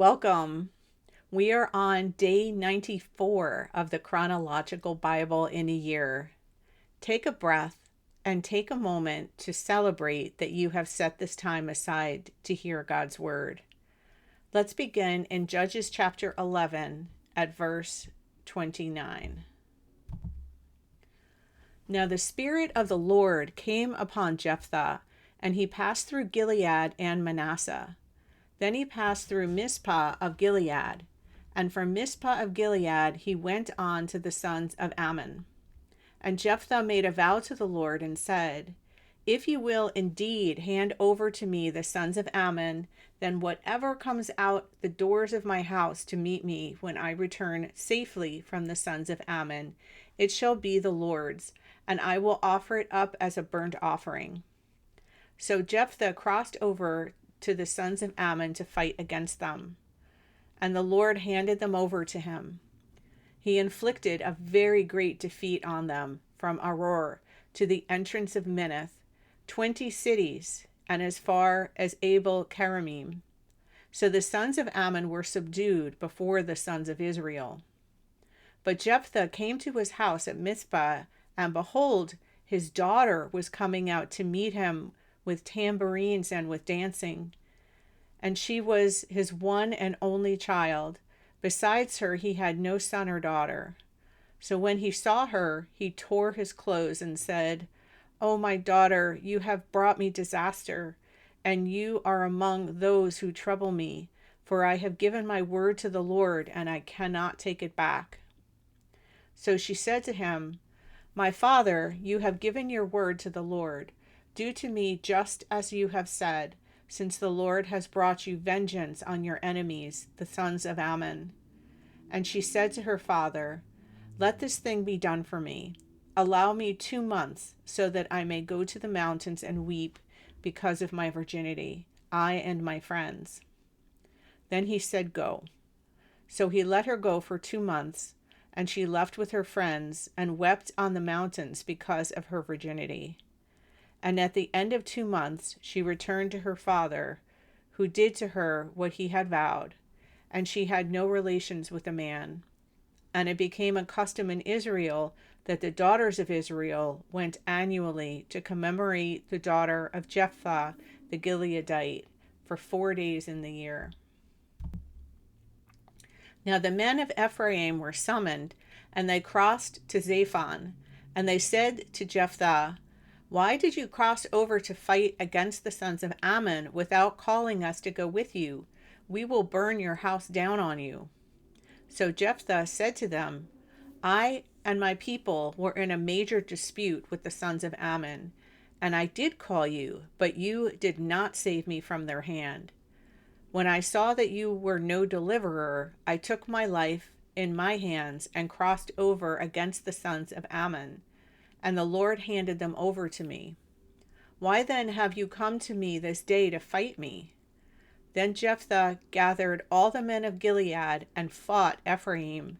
Welcome. We are on day 94 of the chronological Bible in a year. Take a breath and take a moment to celebrate that you have set this time aside to hear God's word. Let's begin in Judges chapter 11 at verse 29. Now the Spirit of the Lord came upon Jepthah, and he passed through Gilead and Manasseh. Then he passed through Mizpah of Gilead, and from Mizpah of Gilead he went on to the sons of Ammon. And Jepthah made a vow to the Lord and said, "If you will indeed hand over to me the sons of Ammon, then whatever comes out the doors of my house to meet me when I return safely from the sons of Ammon, it shall be the Lord's, and I will offer it up as a burnt offering." So Jepthah crossed over to the sons of Ammon to fight against them, and the Lord handed them over to him. He inflicted a very great defeat on them from Aroer to the entrance of Minnith, 20 cities, and as far as Abel Keramim. So the sons of Ammon were subdued before the sons of Israel. But Jepthah came to his house at Mizpah, and behold, his daughter was coming out to meet him with tambourines and with dancing. And she was his one and only child. Besides her, he had no son or daughter. So when he saw her, he tore his clothes and said, "O my daughter, you have brought me disaster, and you are among those who trouble me, for I have given my word to the Lord, and I cannot take it back." So she said to him, "My father, you have given your word to the Lord. Do to me just as you have said, since the Lord has brought you vengeance on your enemies, the sons of Ammon." And she said to her father, "Let this thing be done for me. Allow me 2 months, so that I may go to the mountains and weep because of my virginity, I and my friends." Then he said, "Go." So he let her go for 2 months, and she left with her friends and wept on the mountains because of her virginity. And at the end of 2 months she returned to her father, who did to her what he had vowed, and she had no relations with a man. And it became a custom in Israel that the daughters of Israel went annually to commemorate the daughter of Jepthah the Gileadite for 4 days in the year. Now the men of Ephraim were summoned, and they crossed to Zaphon, and they said to Jepthah, "Why did you cross over to fight against the sons of Ammon without calling us to go with you? We will burn your house down on you." So Jepthah said to them, "I and my people were in a major dispute with the sons of Ammon, and I did call you, but you did not save me from their hand. When I saw that you were no deliverer, I took my life in my hands and crossed over against the sons of Ammon, and the Lord handed them over to me. Why then have you come to me this day to fight me?" Then Jepthah gathered all the men of Gilead and fought Ephraim.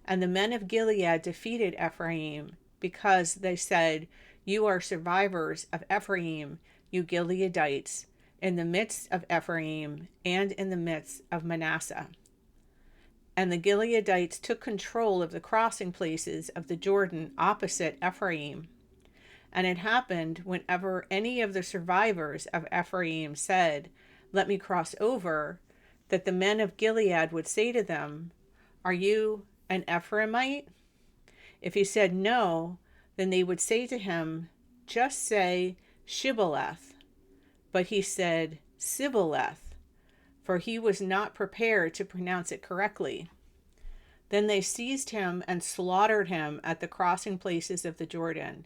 And the men of Gilead defeated Ephraim, because they said, "You are survivors of Ephraim, you Gileadites, in the midst of Ephraim and in the midst of Manasseh." And the Gileadites took control of the crossing places of the Jordan opposite Ephraim. And it happened whenever any of the survivors of Ephraim said, "Let me cross over," that the men of Gilead would say to them, "Are you an Ephraimite?" If he said no, then they would say to him, "Just say Shibboleth." But he said Sibboleth, for he was not prepared to pronounce it correctly. Then they seized him and slaughtered him at the crossing places of the Jordan.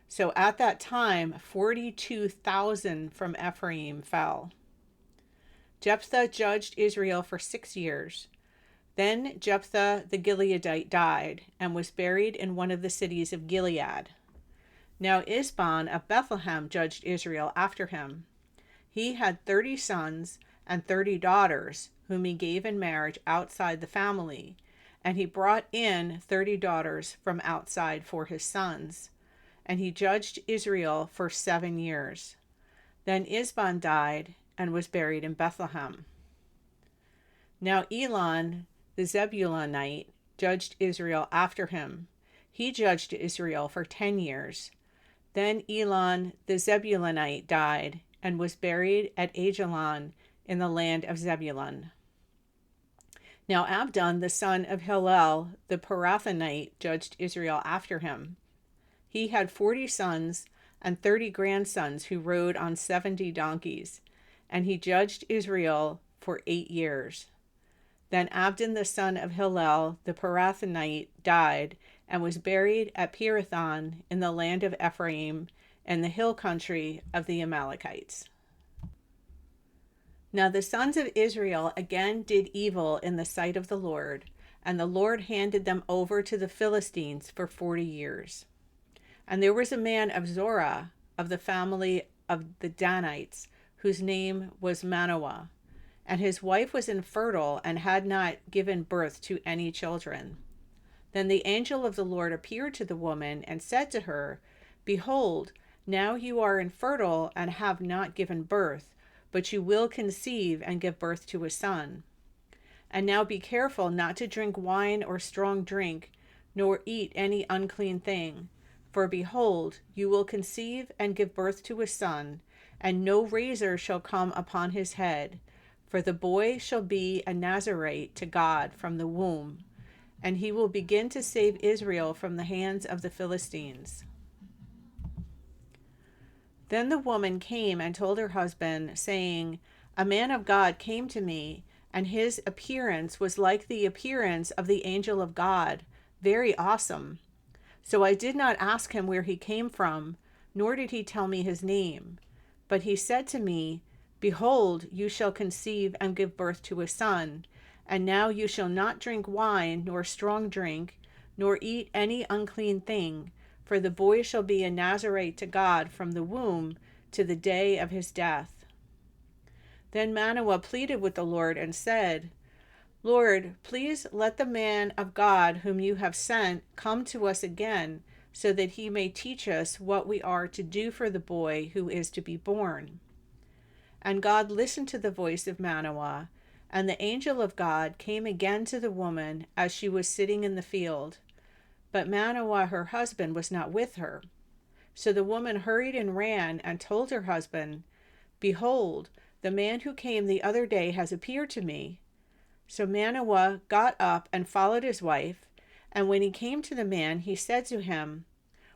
So at that time 42,000 from Ephraim fell. Jepthah judged Israel for 6 years. Then Jepthah the Gileadite died and was buried in one of the cities of Gilead. Now Ibzan of Bethlehem judged Israel after him. He had 30 sons and 30 daughters, whom he gave in marriage outside the family, and he brought in 30 daughters from outside for his sons. And he judged Israel for 7 years. Then Ibzan died and was buried in Bethlehem. Now Elon the Zebulunite judged Israel after him. He judged Israel for 10 years. Then Elon the Zebulunite died and was buried at Ajalon in the land of Zebulun. Now Abdon the son of Hillel the Pirathonite judged Israel after him. He had 40 sons and 30 grandsons who rode on 70 donkeys, and he judged Israel for 8 years. Then Abdon the son of Hillel the Pirathonite died and was buried at Pirathon in the land of Ephraim in the hill country of the Amalekites. Now the sons of Israel again did evil in the sight of the Lord, and the Lord handed them over to the Philistines for 40 years. And there was a man of Zorah, of the family of the Danites, whose name was Manoah, and his wife was infertile and had not given birth to any children. Then the angel of the Lord appeared to the woman and said to her, Behold, now you are infertile and have not given birth, but you will conceive and give birth to a son. And now be careful not to drink wine or strong drink, nor eat any unclean thing. For behold, you will conceive and give birth to a son, and no razor shall come upon his head. For the boy shall be a Nazirite to God from the womb, and he will begin to save Israel from the hands of the Philistines. Then the woman came and told her husband, saying, A man of God came to me, and his appearance was like the appearance of the angel of God, very awesome. So I did not ask him where he came from, nor did he tell me his name. But he said to me, Behold, you shall conceive and give birth to a son, and now you shall not drink wine nor strong drink, nor eat any unclean thing, for the boy shall be a Nazirite to God from the womb to the day of his death. Then Manoah pleaded with the Lord and said, Lord, please let the man of God whom you have sent come to us again, so that he may teach us what we are to do for the boy who is to be born. And God listened to the voice of Manoah, and the angel of God came again to the woman as she was sitting in the field. But Manoah, her husband, was not with her. So the woman hurried and ran and told her husband, Behold, the man who came the other day has appeared to me. So Manoah got up and followed his wife, and when he came to the man, he said to him,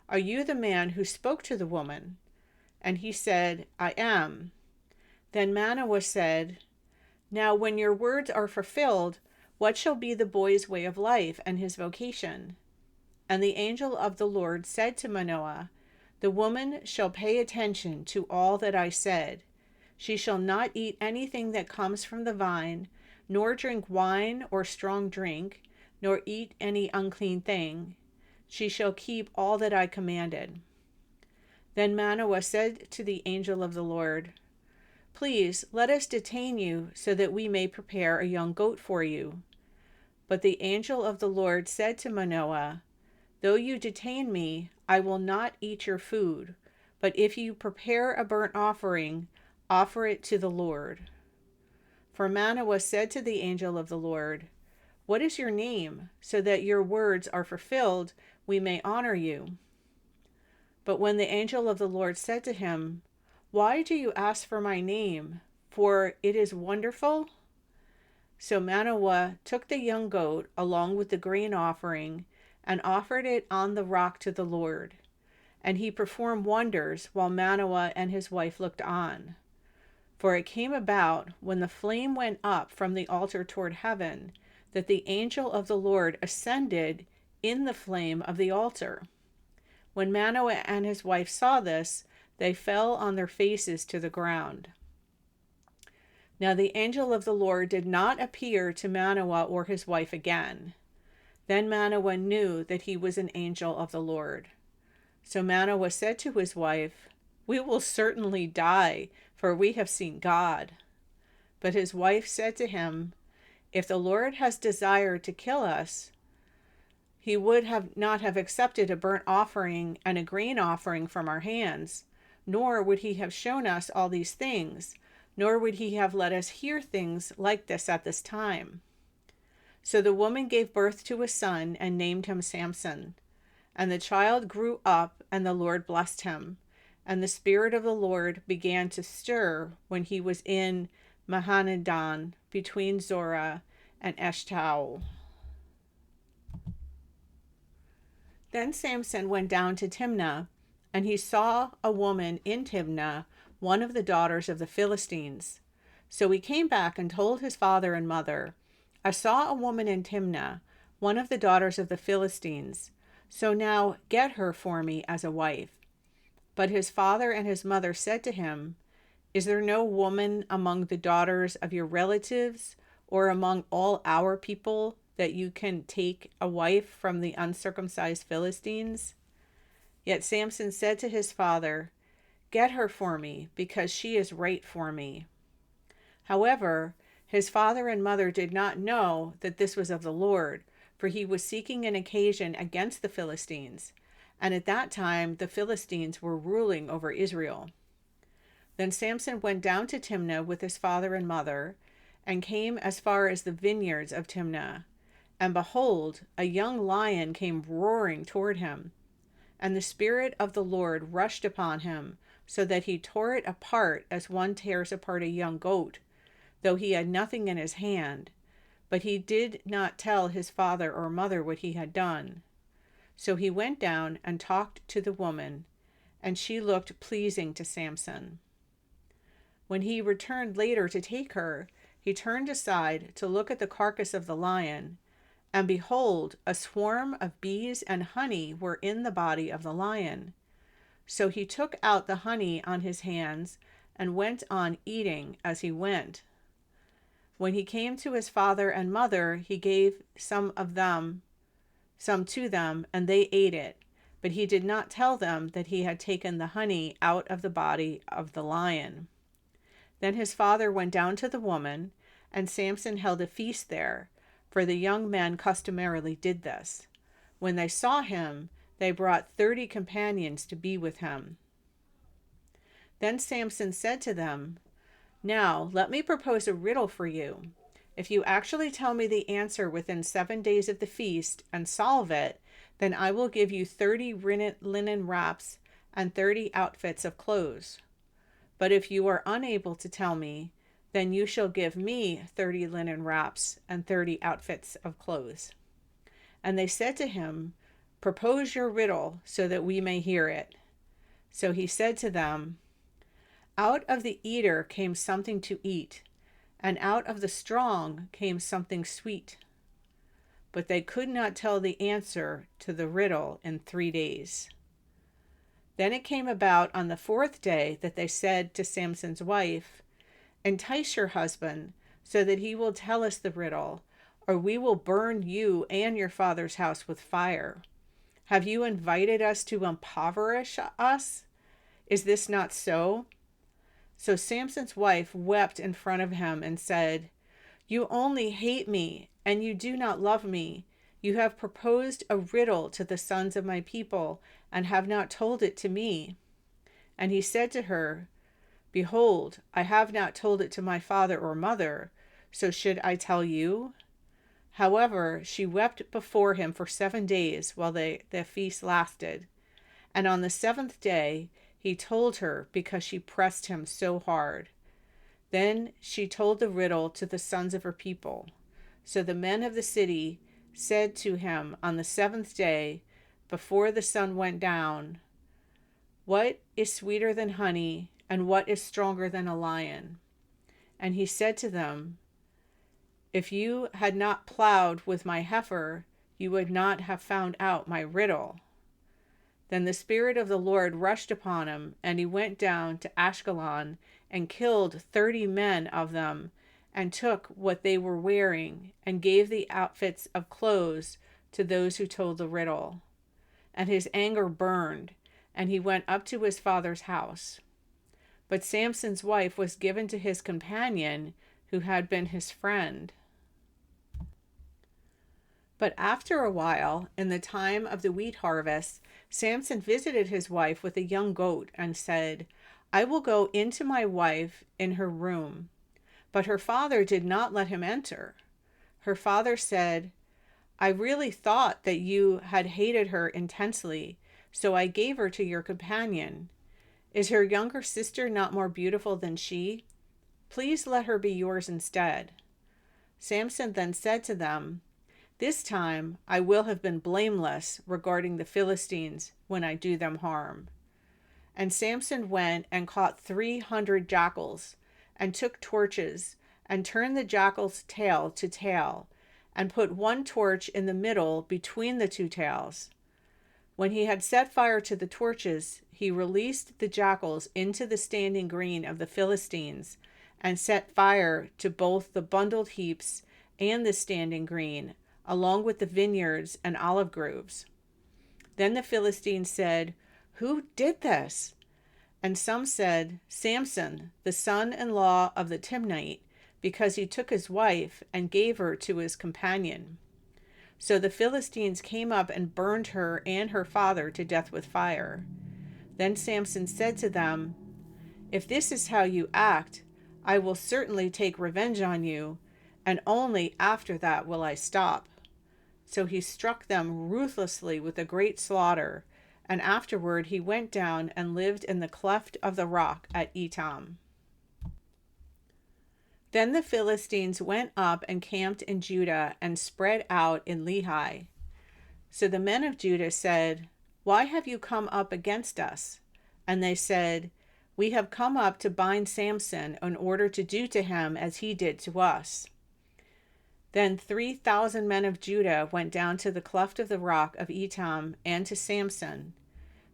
Are you the man who spoke to the woman? And he said, I am. Then Manoah said, Now when your words are fulfilled, what shall be the boy's way of life and his vocation? And the angel of the Lord said to Manoah, The woman shall pay attention to all that I said. She shall not eat anything that comes from the vine, nor drink wine or strong drink, nor eat any unclean thing. She shall keep all that I commanded. Then Manoah said to the angel of the Lord, Please let us detain you so that we may prepare a young goat for you. But the angel of the Lord said to Manoah, Though you detain me, I will not eat your food, but if you prepare a burnt offering, offer it to the Lord. For Manoah said to the angel of the Lord, What is your name, so that your words are fulfilled, we may honor you? But when the angel of the Lord said to him, Why do you ask for my name? For it is wonderful. So Manoah took the young goat along with the grain offering and offered it on the rock to the Lord. And he performed wonders while Manoah and his wife looked on. For it came about, when the flame went up from the altar toward heaven, that the angel of the Lord ascended in the flame of the altar. When Manoah and his wife saw this, they fell on their faces to the ground. Now the angel of the Lord did not appear to Manoah or his wife again. Then Manoah knew that he was an angel of the Lord. So Manoah said to his wife, We will certainly die, for we have seen God. But his wife said to him, If the Lord has desired to kill us, he would not have accepted a burnt offering and a grain offering from our hands, nor would he have shown us all these things, nor would he have let us hear things like this at this time. So the woman gave birth to a son and named him Samson. And the child grew up, and the Lord blessed him. And the Spirit of the Lord began to stir when he was in Mahanadan, between Zorah and Eshtaol. Then Samson went down to Timnah, and he saw a woman in Timnah, one of the daughters of the Philistines. So he came back and told his father and mother, I saw a woman in Timnah, one of the daughters of the Philistines. So now get her for me as a wife. But his father and his mother said to him, Is there no woman among the daughters of your relatives or among all our people that you can take a wife from the uncircumcised Philistines? Yet Samson said to his father, Get her for me, because she is right for me. However, his father and mother did not know that this was of the Lord, for he was seeking an occasion against the Philistines, and at that time the Philistines were ruling over Israel. Then Samson went down to Timnah with his father and mother, and came as far as the vineyards of Timnah. And behold, a young lion came roaring toward him. And the Spirit of the Lord rushed upon him, so that he tore it apart as one tears apart a young goat, though he had nothing in his hand. But he did not tell his father or mother what he had done. So he went down and talked to the woman, and she looked pleasing to Samson. When he returned later to take her, he turned aside to look at the carcass of the lion, and behold, a swarm of bees and honey were in the body of the lion. So he took out the honey on his hands and went on eating as he went. When he came to his father and mother, he gave some to them, and they ate it. But he did not tell them that he had taken the honey out of the body of the lion. Then his father went down to the woman, and Samson held a feast there, for the young men customarily did this. When they saw him, they brought 30 companions to be with him. Then Samson said to them, Now let me propose a riddle for you. If you actually tell me the answer within 7 days of the feast and solve it, then I will give you 30 linen wraps and 30 outfits of clothes. But if you are unable to tell me, then you shall give me 30 linen wraps and 30 outfits of clothes. And they said to him, Propose your riddle so that we may hear it. So he said to them, Out of the eater came something to eat, and out of the strong came something sweet. But they could not tell the answer to the riddle in 3 days. Then it came about on the 4th day that they said to Samson's wife, Entice your husband, so that he will tell us the riddle, or we will burn you and your father's house with fire. Have you invited us to impoverish us? Is this not so? So Samson's wife wept in front of him and said, You only hate me, and you do not love me. You have proposed a riddle to the sons of my people, and have not told it to me. And he said to her, Behold, I have not told it to my father or mother, so should I tell you? However, she wept before him for 7 days while the feast lasted. And on the 7th day he told her, because she pressed him so hard. Then she told the riddle to the sons of her people. So the men of the city said to him on the 7th day, before the sun went down, What is sweeter than honey, and what is stronger than a lion? And he said to them, If you had not plowed with my heifer, you would not have found out my riddle. Then the Spirit of the Lord rushed upon him, and he went down to Ashkelon and killed 30 men of them, and took what they were wearing, and gave the outfits of clothes to those who told the riddle. And his anger burned, and he went up to his father's house. But Samson's wife was given to his companion, who had been his friend. But after a while, in the time of the wheat harvest, Samson visited his wife with a young goat and said, I will go into my wife in her room. But her father did not let him enter. Her father said, I really thought that you had hated her intensely, so I gave her to your companion. Is her younger sister not more beautiful than she? Please let her be yours instead. Samson then said to them, This time I will have been blameless regarding the Philistines when I do them harm. And Samson went and caught 300 jackals, and took torches, and turned the jackal's tail to tail, and put one torch in the middle between the two tails. When he had set fire to the torches, he released the jackals into the standing green of the Philistines, and set fire to both the bundled heaps and the standing green, along with the vineyards and olive groves. Then the Philistines said, Who did this? And some said, Samson, the son-in-law of the Timnite, because he took his wife and gave her to his companion. So the Philistines came up and burned her and her father to death with fire. Then Samson said to them, If this is how you act, I will certainly take revenge on you, and only after that will I stop. So he struck them ruthlessly with a great slaughter, and afterward he went down and lived in the cleft of the rock at Etam. Then the Philistines went up and camped in Judah and spread out in Lehi. So the men of Judah said, Why have you come up against us? And they said, We have come up to bind Samson in order to do to him as he did to us. Then 3,000 men of Judah went down to the cleft of the rock of Etam and to Samson.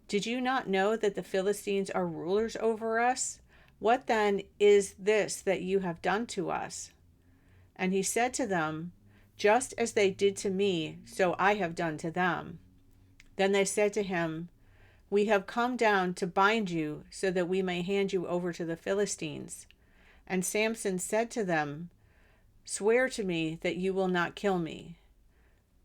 Did you not know that the Philistines are rulers over us? What then is this that you have done to us? And he said to them, Just as they did to me, so I have done to them. Then they said to him, We have come down to bind you so that we may hand you over to the Philistines. And Samson said to them, Swear to me that you will not kill me.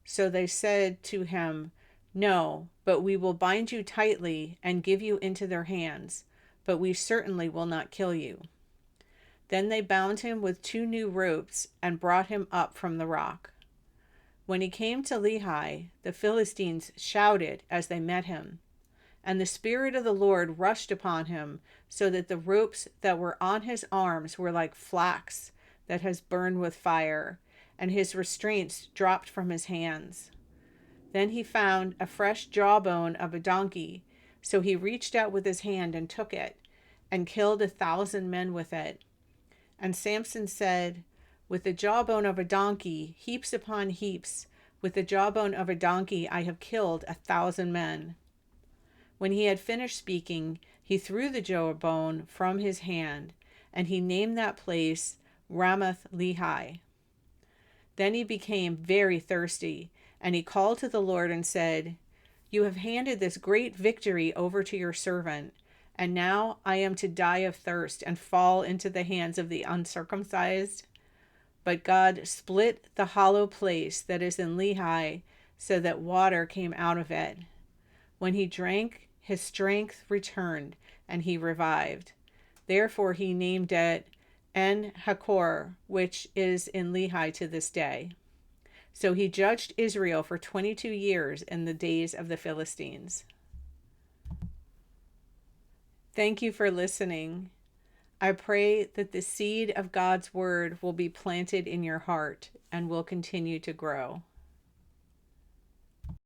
So they said to him, No, but we will bind you tightly and give you into their hands, but we certainly will not kill you. Then they bound him with 2 new ropes and brought him up from the rock. When he came to Lehi, the Philistines shouted as they met him, and the Spirit of the Lord rushed upon him, so that the ropes that were on his arms were like flax that has burned with fire, and his restraints dropped from his hands. Then he found a fresh jawbone of a donkey, so he reached out with his hand and took it, and killed 1,000 men with it. And Samson said, With the jawbone of a donkey, heaps upon heaps, with the jawbone of a donkey I have killed 1,000 men. When he had finished speaking, he threw the jawbone from his hand, and he named that place Ramath Lehi. Then he became very thirsty, and he called to the Lord and said, You have handed this great victory over to your servant, and now I am to die of thirst and fall into the hands of the uncircumcised. But God split the hollow place that is in Lehi, so that water came out of it. When he drank, his strength returned, and he revived. Therefore he named it En-Hakkore, which is in Lehi to this day. So he judged Israel for 22 years in the days of the Philistines. Thank you for listening. I pray that the seed of God's word will be planted in your heart and will continue to grow.